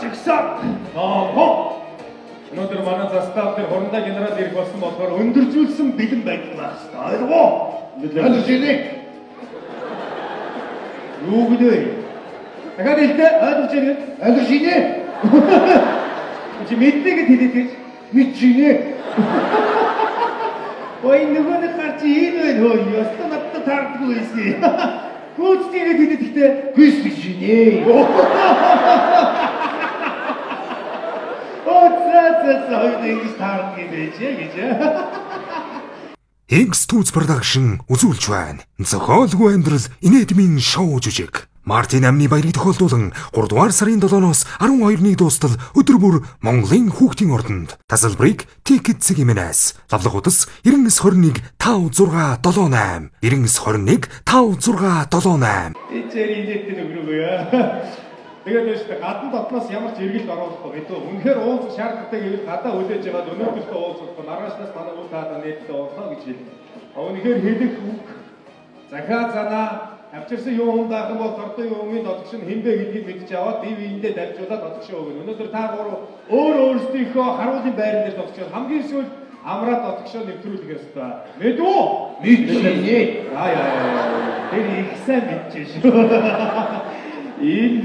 Жигсаа. Өнөөдөр манай застав дээр хурандаа генерал ирэх болсон болохоор өндөржүүлсэн бэлэн байдал байх хэрэгтэй. Ойлгоо? Ойлгож байна. Юу гэдэг вэ? Дахиад хэлдэ. Ойлгож байна. Ойлгож байна. Чи мэддэг хэлээд гэж мэдж байна. Ой нөгөө нэг гарч ийм байх хөө. Ястаа надад таардгүй байсан. Гүйцэтгэгээд хэлээд ихтэй гүйцэж байна. Ингэж таардгүй байж гэж. X2 Production үзүүлж байна. Зохиолгүй амьдрал инээдмийн шоу жүжиг. Мартин амны баярыг тохиолдуулан 3 дугаар сарын 7-ноос 12-ны дуустал өдөр бүр Монголын хүүхдийн ордонд тасалбарыг Ticket Gimnaz лавлах утас 9921 5678 9921 5678. Эцээр инээдтэй нөгрөөгөө яа. Тэгээд өштэй гадна дотноос ямар ч эргэлт оруулахгүй гэдэг. Үнэхээр уулзах шаардлагатай гэвэл гадаа үлээж байгаа өнөөдөртөө уулзах маргаашнаас манай үйл таадаа нээдтэй уулзах гэж хэлнэ. Үнэхээр хэлэх үг захаа занаа авчирсан юу юм даах юм бол дортой юмын додгш нь хинбэ гэдгийг мэдж аваад дивэндээ дамжуулаад додгш өгнө. Өнөөдөр та гурав өөрсдийнхөө харуулын байран дээр додгш хамгийн сүүл амраа додгш нэвтрүүлэх ёстой. Мэдв үү? Мэдээ. Тэр их сайн мэдчихэж шүү. Энэ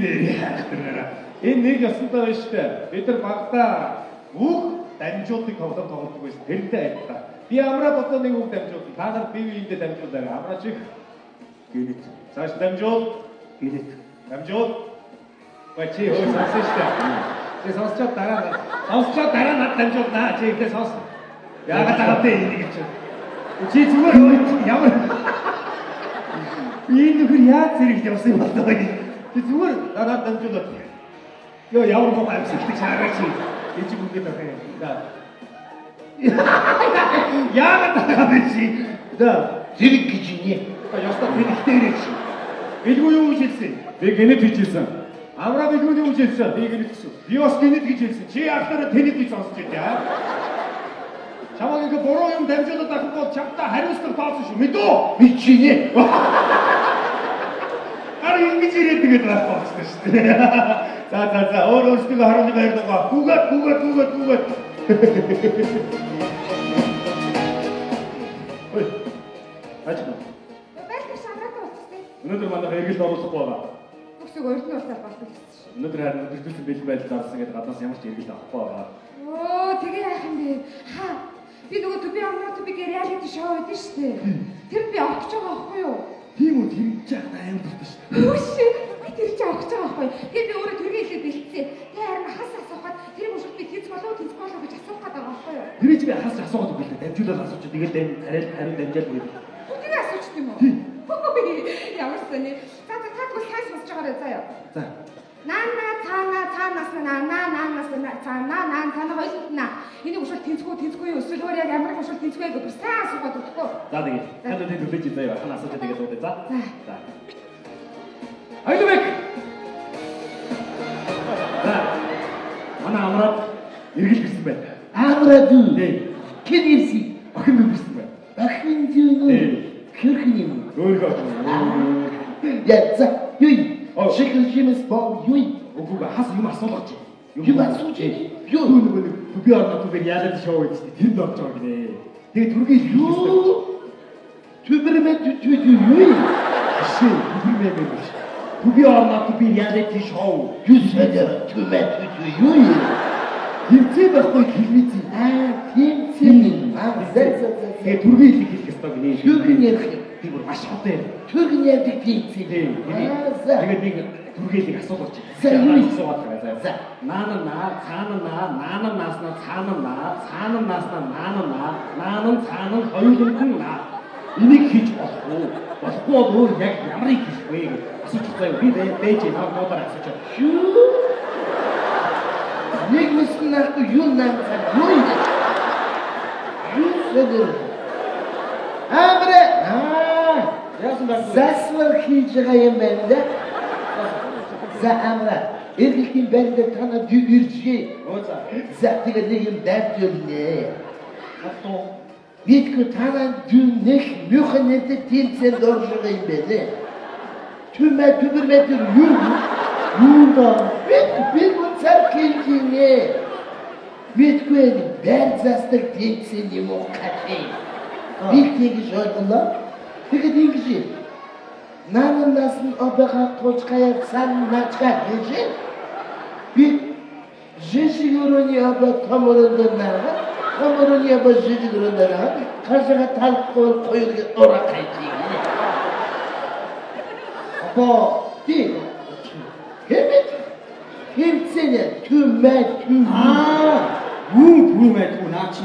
нэг ясантай байна штэ. Бид нар багтаа бүх дамжуултыг тоглодог байсан. Тэрнтэй адилхан. Би амраад одоо нэг үг дамжуулсан. Та нар бивэндээ дамжуулаарай. Амраач их гинэт. Цааш дамжуул. Гинэт. Дамжуул. Бачи ой сонсож штэ. Чи сонсчод дараа над дамжуулнаа. Чи ихтэй сонс. Яагаад тагатай энийг гэж. Чи зүгээр ямар энэ нөхөр яаж зэрэг явсан юм болоо гэж. Чи зүгээр дараа дамжуулаад. Йоо ямар муу амьсгалдаг шааргач. Эцэг үгээд байх юм. За. Яагаад тагаа бэ чи? За. Зэрэг гэж нэ. Ястаа тэрэгтэй чи. Билгүү юу гэж хэлсэн? Би гинэт гэж хэлсэн. Амраа билгүү юу гэж хэлсэн? Би гинэт гэсэн. Би бас гинэт гэж хэлсэн. Чи яахтараа тэнийг гэж сонсч байжээ. Чамаг ингээ буруу юм дамжуулаад авах бол чамтай хариуцлага тооцсон шүү. Мэдүү? Мэдчихнэ. Ингэж ирээд тэгээд байх болчихсон шүү дээ. За өөрөөсөө харуулж байрлаа. Хүүгээд. Ой. Ажиг. Байлгүй шамраад болчихсон. Өнөөдөр манай эргэлт оруулахгүй байгаа. Өксөг өрдөн уртаар болдог гэсэн шүү. Өнөөдөр харин өдөртөлсөн бэлэн байдал зарсан гэдэг гаднаас ямар ч эргэлт авахгүй байгаа. Оо, тэгээ яах юм бэ? Би нөгөө төби амнаа төбигээр реалити шоу хийдэж штэ. Тэр би авч байгаа байхгүй юу? Тийм үү, тэр жаа аим дуртай шүү. Үгүй би тэр чинь авч байгаа байхгүй. Тэгээ би өөрөө төргийн хэлээд бэлдсэн. Тэгээ харин хас асуухад тэр мөшөд би тэнц болов гэж асуух гэдэг байхгүй юу? Тэр чи би хас асуугаад бэлдээ. Дамжуулаад асууч. Тэгээд хариу дамжаал бүгд. Тэгээ асууч юм уу? Ямар сони. За тэгвэл сайн сонсож байгаарай заяа. За. Цаанаас цаана хоёултна. Энийг ушул тэнцгүй юу? Эсвэл өөр яг ямар ушул тэнцгүй гэж сайн асуугаад өгөхгүй. За тэгээд. Ханаа тийм үлээж заяа. Ханаа асууж тэгээд уудаа. За. Айдвэг. За. Манай амраад эргэл гисэн байна. Амраад үү? Хэн ирсэн? Охин минь гисэн байна. Охин юу? Хөрхөн юм. Өөрөө. За. Шикэл химэс боо юу? Үгүй хас юм асуулгач. Юм асууж. Юу нөгөө би орно түбэр яалаад шоу хийдэг. Тэнд орж байгаа гинэ. Тэгээ түргийн юу? Түбэрмэт юу? Ши, түбэрмэт. Түби орно түбэр яалаад шоу. Юу сэдэр түбэт юу? Хэмцээ байхгүй хэлмэцэн. Тэмцэн. Тэгээ түргийн хэлэх ёстой гинэ. Түргийн ярих. Би бүр маш хотой. Түргийн ярьдаг тэмцэн. Тэгээд нэг түргээлийг асуулгач. За юу асуугаад байгаа. За. Наана нааснаа хоёулын наа. Энийг хийж болох уу? Болохгүй бол өөр яг ямарыг хийх вэ гэж асууж байгаа. Би бэж наа модаар асууж байгаа. Шүү. Нэг мэснээр юу наа? Юу сэдэр? Амрэ. Засвар хийж байгаа юм байна да. За амраа. Эргэлтийн байранд танаа иржээ. За тэгээд нэг юм дайрчулнэ. Хатуу. Бидгүй танаа дүнэх мөхөнөд тэнцэн дорж байгаа юм байна. Түмэ юу Би үнцар хэлгийнэ. Мэдгүй бэр застаг тийсэн юм уу кафе. Би тэгж ойлголоо. Тэгээд ингэж наанаас нь обега тулцгаяг сан начга гэж би жижигөрөний оба томородонаа томороны оба жижигөрөндөө каршага талхол хоёрыг ороо кайчих. Апа ти хэмэт хэмцэнэ түмэт түмэт наач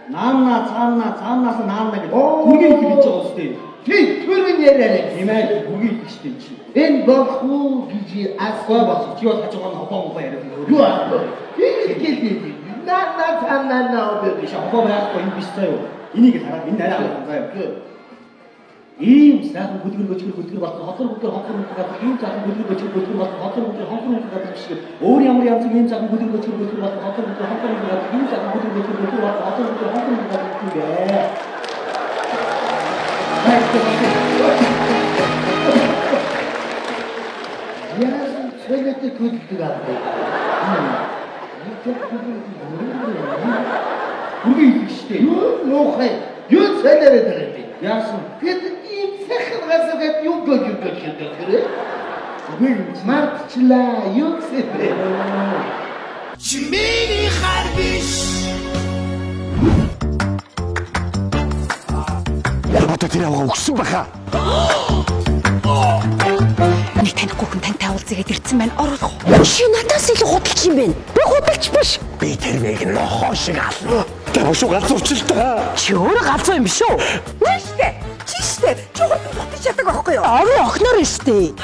наамна цаанаас наамна гэж үгийг хэлж байгаа үстэй. Ти түрэн яриалаа. Имээ үгийг хэлжтэй чи. Энэ бохуу гэж асуу бах чи бол хажуугаар хопоо яриад юу аа. Хэлээ. Наа обе биш хопоо байхгүй юм биш заяа. Энийг хараад энэ арай авах заяа. Ийм сайхан бүлгэр болсон хотор гадар ийм сайхан бүлгэр болсон хотор гадар шиг өөр ямар янз ийм сайхан бүлгэр болсон хотор гадар ийм сайхан бүлгэр болсон хотор гадар гээ. Яасан цэнэт күддэг аа. Үгүй ихтэй. Нохай. Юу цэнэрэ дэрэ. Яасан? Гэт ийм сайхан газарт юу гэж хэлдэг. Үгүй мартчлаа юу гэсэ. Чимээний хар биш. Яагаад тэр яваа өгсөн баха? Би танихгүй хүн тантай уулзгээд ирсэн байна. Орох. Чи надаас илүү худалч юм бэ? Би худалч биш. Би тэрнийг нохоо шиг ална. Тавш галзуурч л та. Чи өөрөө галзуу юм биш үү? Үгүй ээ. Чи худалч чаддаг байхгүй юу? Орон охноор штэ.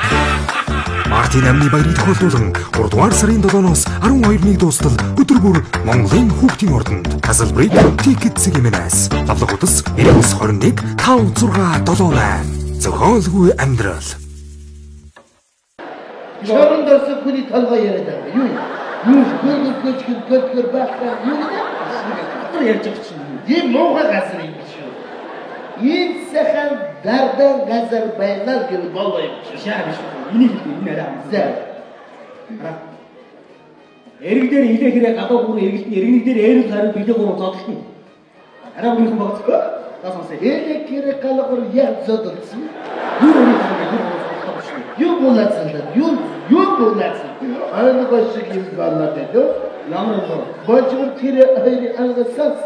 Мартин амны баярыг тохиолдуулан 3 дугаар сарын 7-оос 12-ны дуустал өдөр бүр Монголын хүүхдийн ордонд Hasselblad Tickets гэмээс авлах утас 9921 5678 зохиолгүй амьдрал. Шорондоос хүний толгой яриад байгаа. Юу гөлгөр бахтаа юу Хатар ярьж байгаа чинь. ийм муухай газар юм шүү. Ийм сайхан дардан газар байна гэж болоо юм шүү. Шаа биш. Энийг хэлдэг энэ арай За. Эрэг дээр хилээ хэрэг гадаа бүр эргэлтэн эргэнэг дээр eerэл харин билээ гурав зодтолно. Арай өмнөх багцгаа. Таасанасаа. Эрэг хэрэг галгар яг зодолсон. Юу нэг зодтолно шүү. Юу болоцсон да? Юу болоцсон? Айл шиг юм болоод дээ. Ямар юм? Бочмор тэр хоёрын алгасаас.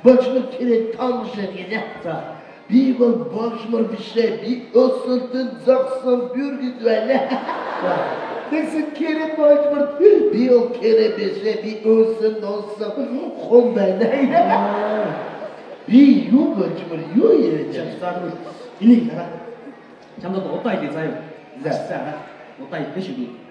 Бочмор тэр таамшаа гинэ. За. Би бол бочмор бишээ. Би өсөлтөн зогсон бүргэд байна. Тэгсэн кэрэ бочмор би ол кэрэ бишээ. Би өсөн хом байна. Би юу бочмор юу ярьж За энийг хараа. Чамд удаа хэлээ заяа. За. Удаа хэлээ шүү.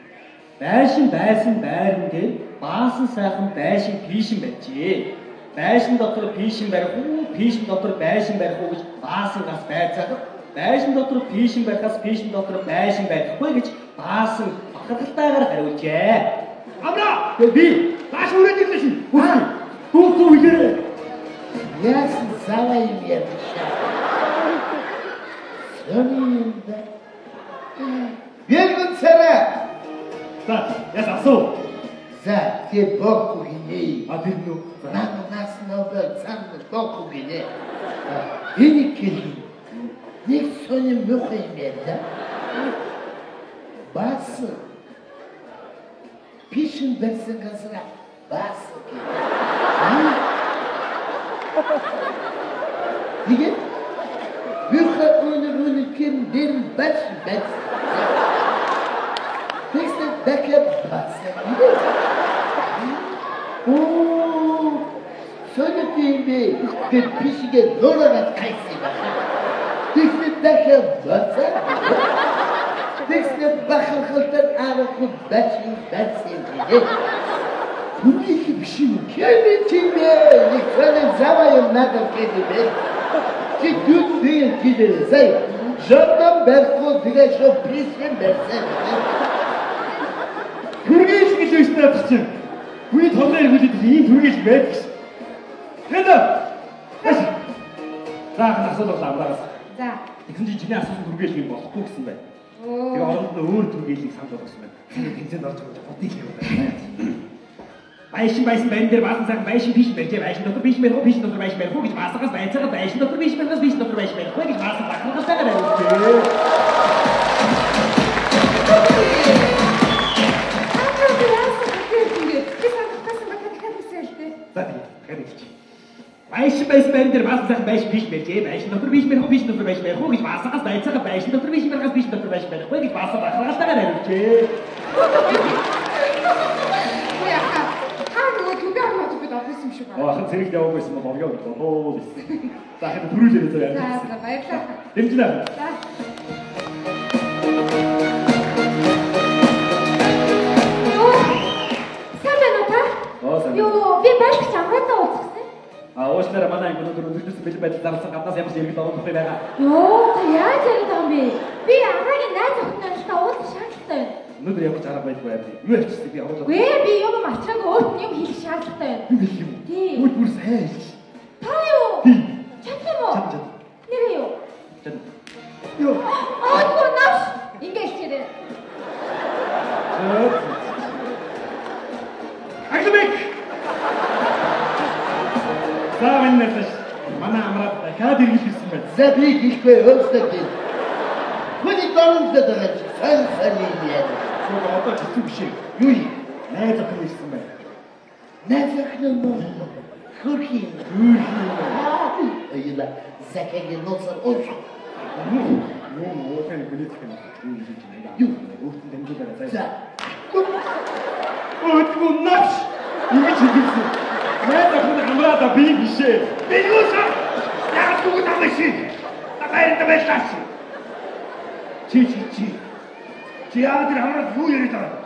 Байшин байсан байран дээр баасан сайхан байшин пишин байжээ. Байшин дотор пишин барих уу, пишин дотор байшин барих уу гэж баасан гас байцаагаад байшин дотор пишин барихаас пишин дотор байшин байхгүй гэж баасан бахархалтайгаар хариулжээ. Амра! Би тааш үрээд ирлээ шин. Туу хэлээ. Яасан заваа юм ярьчихаа. Сонинда. Бэлгэн царай. За, яс асуу. За, те боху гинэ. Тэр нүү. Нас нобел цан боху гинэ. Энийг хэлий. Нэг сонин мөхөө юм яа. Бас. Пишин байсан газар бас. Тэгээд мөхөө өнөр ким дэр бач. Тэгсэн дахиад бас. Сонит юм бэ? Тэр пишигээ дөрөөгд кайсан байна. Тэгсэн дахиад бас. Тэгсэн бахархалтад арахгүй бачин бацсан гэдэг. Үнийг биш юм. Кэмэ нэг сонин заваа юм надад гэдэг. Чи дүн тийм зай. Жодон барахгүй тэгээ шо пишин барьсан. Түргэж гэж өснөө чинь. Хүний томноор хүлээд ийм түргэж байдаг ш. Хэдэ? За асуулт амраас. За. Тэгсэн чинь чиний асуусан түргэж юм болохгүй гэсэн байна. Тэгээ оронд нь өөр түргээлийг санал болгосон байна. Тэнцэнд орж байгаа бодгийг юм байна. Байшин байран дээр баасан цаг байшин биш байж байшин дотор биш мэрхүү биш дотор байшин мэрхүү гэж баасагаас байцаагаа байшин дотор биш мэрхүү биш дотор байшин мэрхүү гэж баасан бахаргалтайгаар явуулжээ. Байшин байран дээр баасан цаг байшин биш байж байшин дотор биш мэрхүү биш дотор байшин мэрхүү гэж баасагаас байцаагаа байшин дотор биш мэрхүү биш дотор байшин мэрхүү гэж баасан бахаргалтайгаар явуулжээ. Ахын зэрэгт яваг байсан бол овёо болоо биш. За хэд төрүүлээ зөө яа. За баярлалаа. Дэмжинэ. За. Сайн байна уу та? Юу би байх чамраатай уулзсан. Уучлаарай манай өнөөдөр өдөртсөн бэлэн байдал зарласан гаднаас ямар ч иргэд орох байгаа. Йоо та яаж яриад байгаа юм бэ? Би агагийн найз охинтой уулзах шаардлагатай байна. Өнөөдөр ямар ч арга байдгүй байв. Юу ярьчихсан би оруулаад. Гүй би юм ачаагүй өөрт нь юм хийх шаардлагатай байна. Юу гэх юм? Тий. Бүр сайн хэлж. Та юу? Тий. Чадсан юм уу? Чад. Нэр юу? Чад. Юу? Аадгүй наш. Ингээд чирээ. Аглбек. Заавнаас манай амраад дахиад иргэлсэн байна. За би хэлэхгүй өөрсдөө гин. Хүний дөрөнд дээр сайн юм. Суу одоо ч хэцүү биш юм. Юу юм? Найз охин ирсэн байна. Найз охин нь хөрхий. Аяла закагийн ноцор ууш. Юу уусан гүлээх юм. Юу өөртөө дамжуулаад заа. За. Өтгөө наш. Ингэж хэлсэн. Найз охин амраада би бишээ. Би юусан? Яг бүгд амшиг. Тагайртай байлаач. Чи. Яагаад тэр хамраад юу яриад байгаа?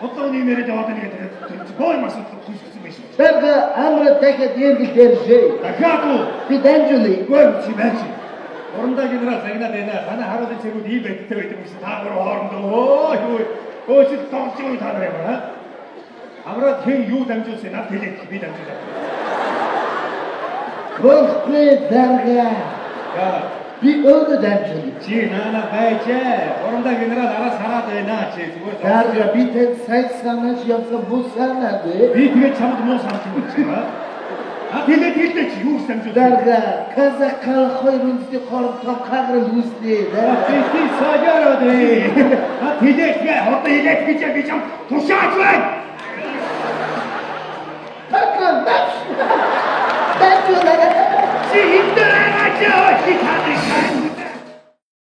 Одоо нэг яриад яваад нэг тэгээд бой маш их хүссэн байсан. Яг амраа дахиад эргэлдэржээ. Дахиад уу? Би дамжуулъя. Гол чи байж. Орондоо генерал загнаад байна. Манай харуулын цэргүүд ийм байдалтай байдаг гэсэн та гурав хоорондоо өөчл тоглож байгаа та нар юм аа. Амраад хэн юу дамжуулсан над хэлээд би дамжуулаа. Гол дарга. Яа. Би өөрөө дамжуулъя. Чи наана байжээ. Орондоо генерал араас хараад байна чи зүгээр. Дарга би тань сайн санаж явсан бусанаа дээ. Би тэгээд чамд муу санаж байна. Тэгээд чи юу дамжуулсан? Дарга казакал хоёрын хооронд тавхаарл үүснээ. Би саяараа дээ. Тэгээд одоо хэлээд би чам тушаач байна. Такан наш. Дамжуулаа. Чи хинтээ